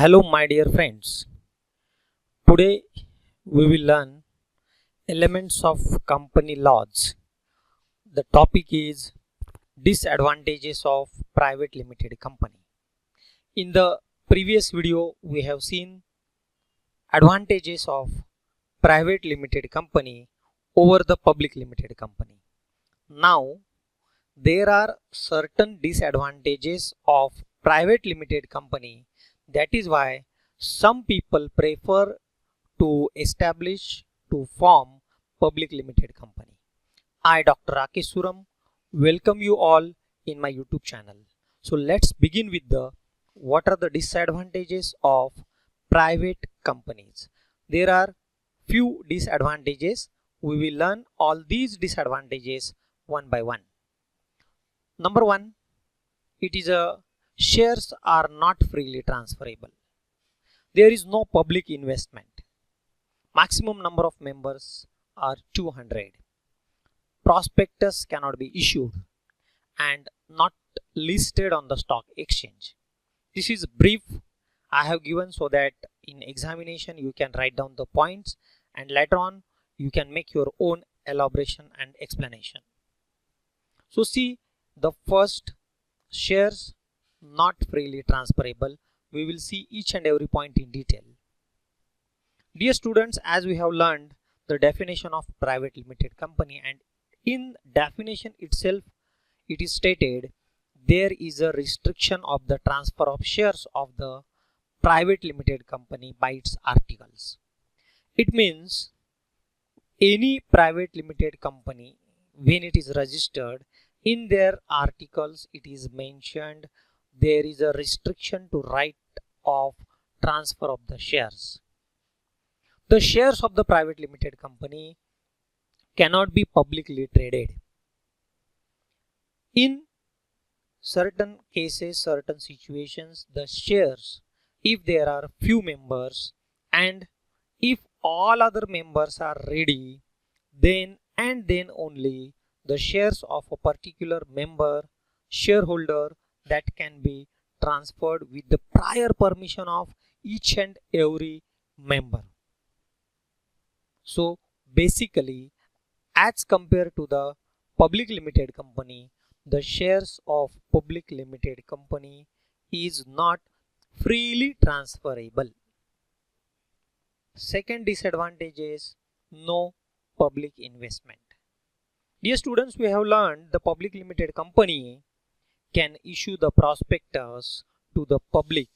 Hello, my dear friends. Today we will learn elements of company laws. The topic is disadvantages of private limited company. In the previous video, we have seen advantages of private limited company over the public limited company. Now, there are certain disadvantages of private limited company. That is why some people prefer to form public limited company. I, Dr. Rakesh Suram, welcome you all in my YouTube channel. So let's begin with what are the disadvantages of private companies. There are few disadvantages. We will learn all these disadvantages one by one. Number one, shares are not freely transferable. There is no public investment. Maximum number of members are 200. Prospectus cannot be issued and not listed on the stock exchange. This is brief I have given so that in examination you can write down the points and later on you can make your own elaboration and explanation. So see the first, shares not freely transferable. We will see each and every point in detail. Dear students, as we have learned the definition of private limited company, and in definition itself it is stated there is a restriction of the transfer of shares of the private limited company by its articles. It means any private limited company, when it is registered, in their articles it is mentioned there is a restriction to right of transfer of the shares. The shares of the private limited company cannot be publicly traded. In certain cases, certain situations, the shares, if there are few members and if all other members are ready, then and then only the shares of a particular member, shareholder, that can be transferred with the prior permission of each and every member. So basically, as compared to the public limited company, the shares of public limited company is not freely transferable. Second disadvantage is no public investment. Dear students, we have learned the public limited company can issue the prospectus to the public.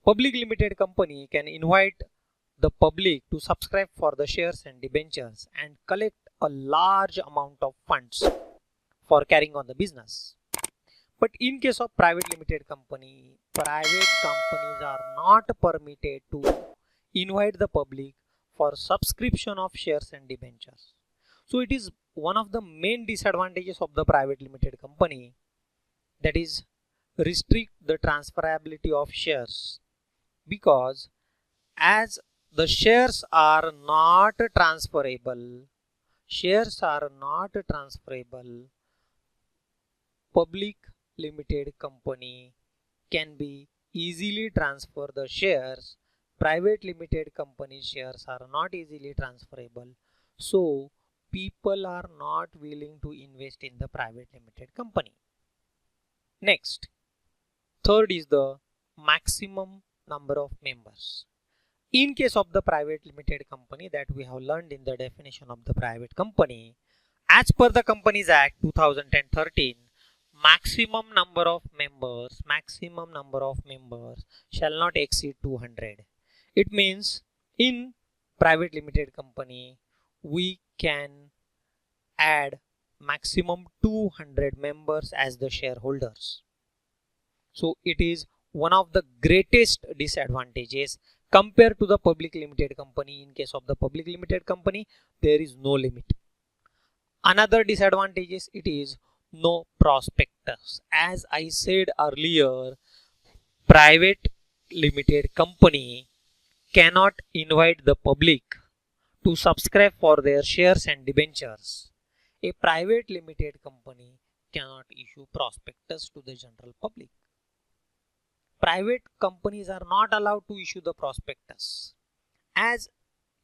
Public limited company can invite the public to subscribe for the shares and debentures and collect a large amount of funds for carrying on the business. But in case of private limited company, private companies are not permitted to invite the public for subscription of shares and debentures. So it is one of the main disadvantages of the private limited company, that is restrict the transferability of shares, because as the shares are not transferable, public limited company can be easily transfer the shares. Private limited company shares are not easily transferable. So people are not willing to invest in the private limited company. Next, third is the maximum number of members. In case of the private limited company, that we have learned in the definition of the private company, as per the Companies Act 2013, maximum number of members shall not exceed 200. It means in private limited company we can add maximum 200 members as the shareholders. So it is one of the greatest disadvantages compared to the public limited company. In case of the public limited company, there is no limit. Another disadvantage is it is no prospectus. As I said earlier, private limited company cannot invite the public to subscribe for their shares and debentures. A private limited company cannot issue prospectus to the general public. private companies are not allowed to issue the prospectus. As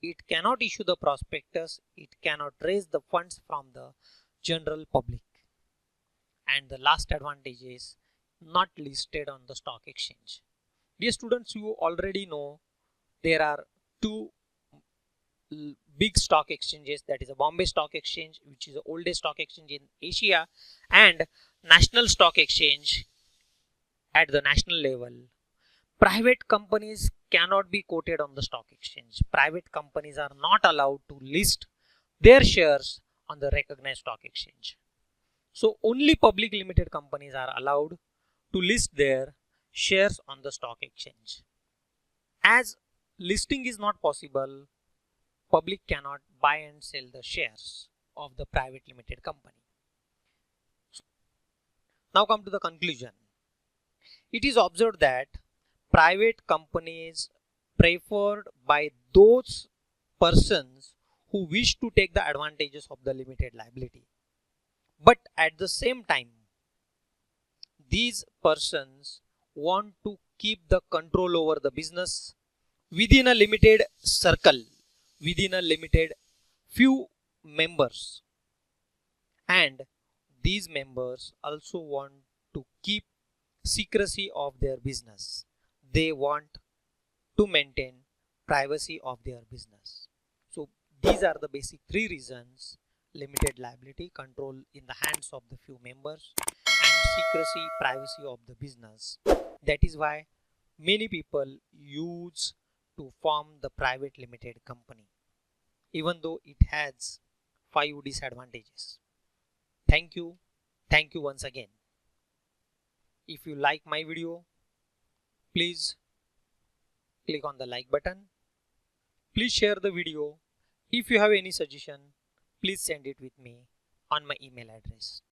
it cannot issue the prospectus, it cannot raise the funds from the general public. And the last advantage is not listed on the stock exchange. Dear students, you already know there are two big stock exchanges, that is a Bombay Stock Exchange, which is the oldest stock exchange in Asia, and National Stock Exchange at the national level. Private companies cannot be quoted on the stock exchange. Private companies are not allowed to list their shares on the recognized stock exchange. So only public limited companies are allowed to list their shares on the stock exchange. As listing is not possible, public cannot buy and sell the shares of the private limited company. Now come to the conclusion. It is observed that private companies preferred by those persons who wish to take the advantages of the limited liability. But at the same time, these persons want to keep the control over the business within a limited circle, within a limited few members. And these members also want to keep secrecy of their business. They want to maintain privacy of their business. So these are the basic three reasons: limited liability, control in the hands of the few members, and secrecy, privacy of the business. That is why many people use to form the private limited company, even though it has 5 disadvantages. Thank you. Thank you once again. If you like my video, please click on the like button. Please share the video. If you have any suggestion, please send it with me on my email address.